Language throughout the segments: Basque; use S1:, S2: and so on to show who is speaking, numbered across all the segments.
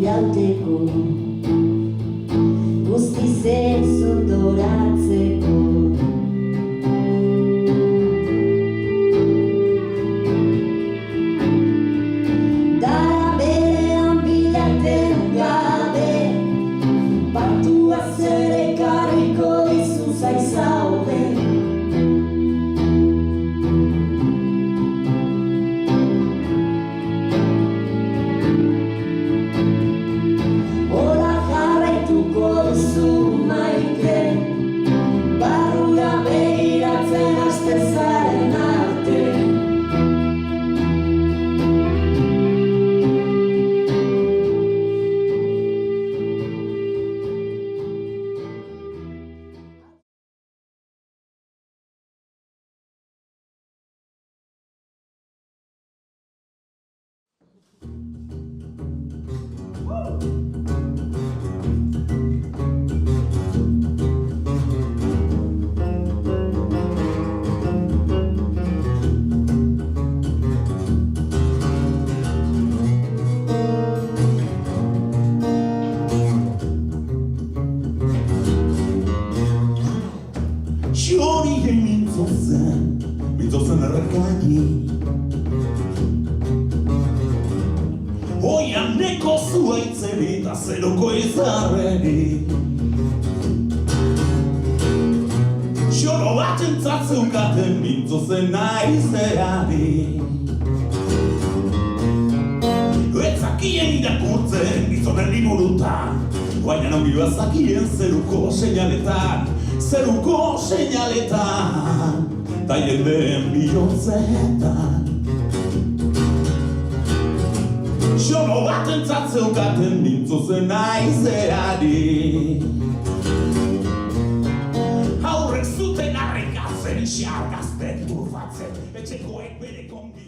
S1: irauteko, guztiz ez ondoratzeko. Dara berean bilaten gabe, batua zer ekarriko dizu zaizaude.
S2: Txorien mintzozen errekari, oianeko zuaitzeri eta zeroko izarreri. Txoro bat entzatzukaten mintzozen naizeari, ezakien irakurtzen gizonen liburutan, baina ongi bazakien zeruko seinaletan, ta jendeen bihotzetan. Txoro bat entzatzukaten mintzozen naizeari, haurrek zuten arrekatzen xargazten turbatzen, etxekoek bere kongi.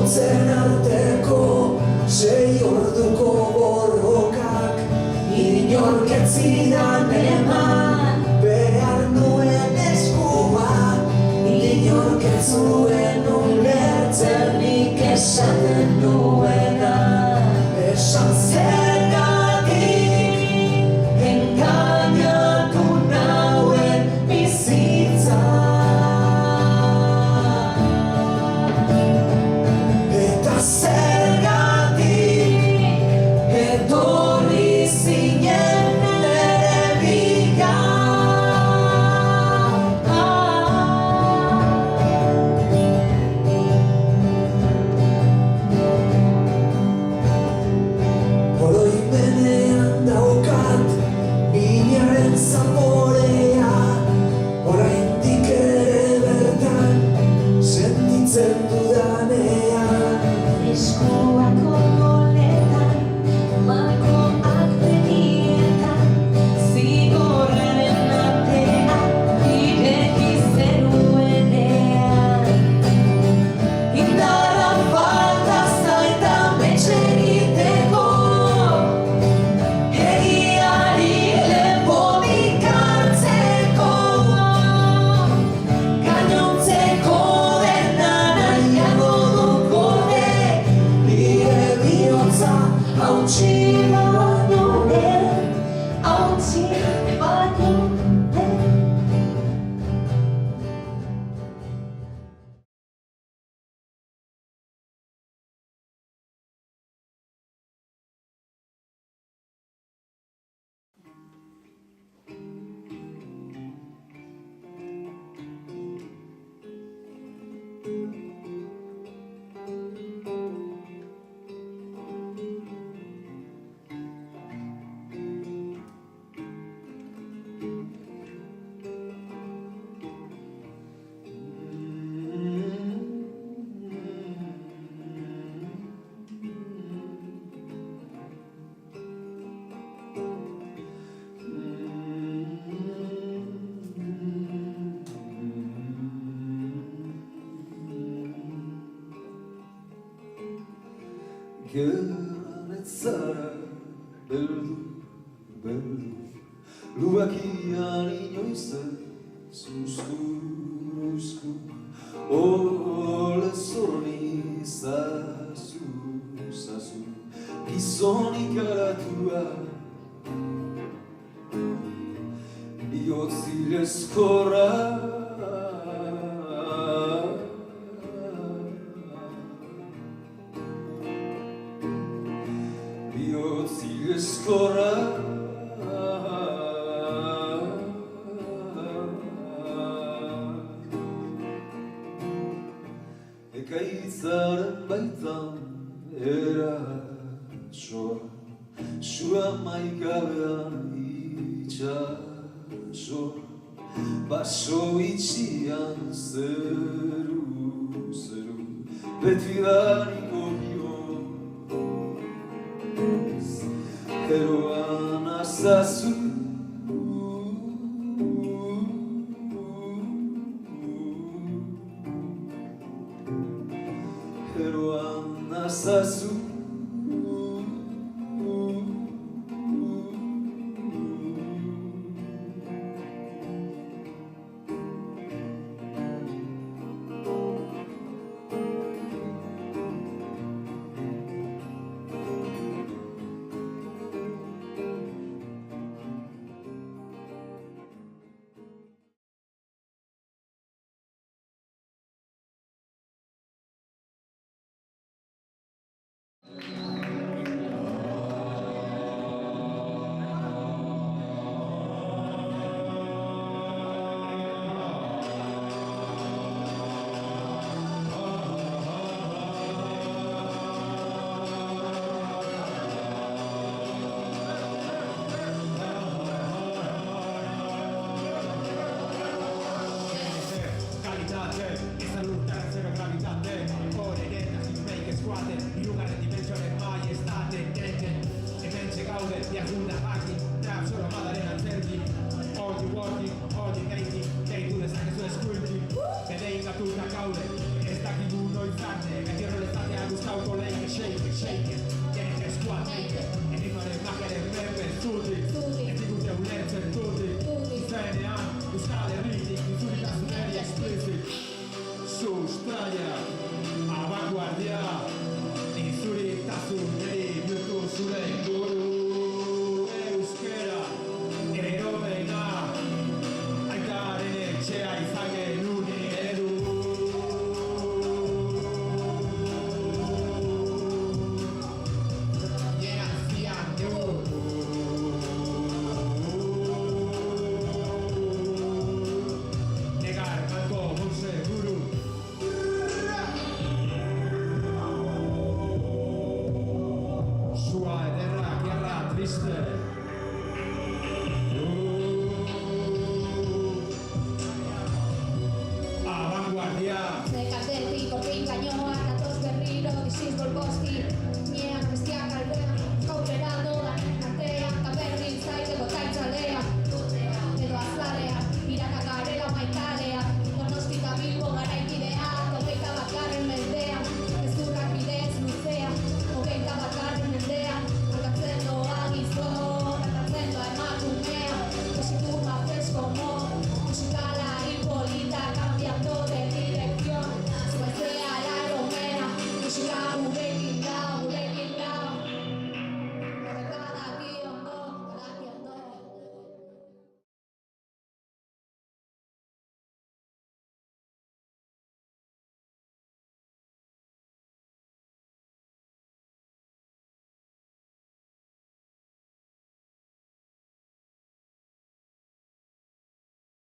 S3: Zen arteko 6 orduko borrokak inork ez zidan eman behar zuen ulertzenik esaten nuena. Esan zergatik engainatu nauen bizitza. Eta zergatik etorri zinen nere bila. Oroimenean daukat minaren zaporea, oraindik ere bertan sentitzen dudanean.
S1: Eskuak odoletan, malkoak begietan, zigorraren atea ireki zenuenean. Indarra falta zaita metxe egiteko, egiari lepotik hartzeko, gainontzeko dena nahiago dukore, nire bihotza hautsi baino lehen, hautsi baino lehen.
S3: Geran ez zara beldu, beldu, lubakian inoiz ez uzku, ole zorni zazu, gizonik aratua, bihotzilezkorra. Bihotzilezkorra. Ekaitzaren baitan eratsoa, sua maikabean itxasoa, baso itxian zeru, betidariko bihotz, eroan azazu. Eroan azazu.
S1: Lainoak atoz berriro, diziz bolkosti. Nieak bestiak albean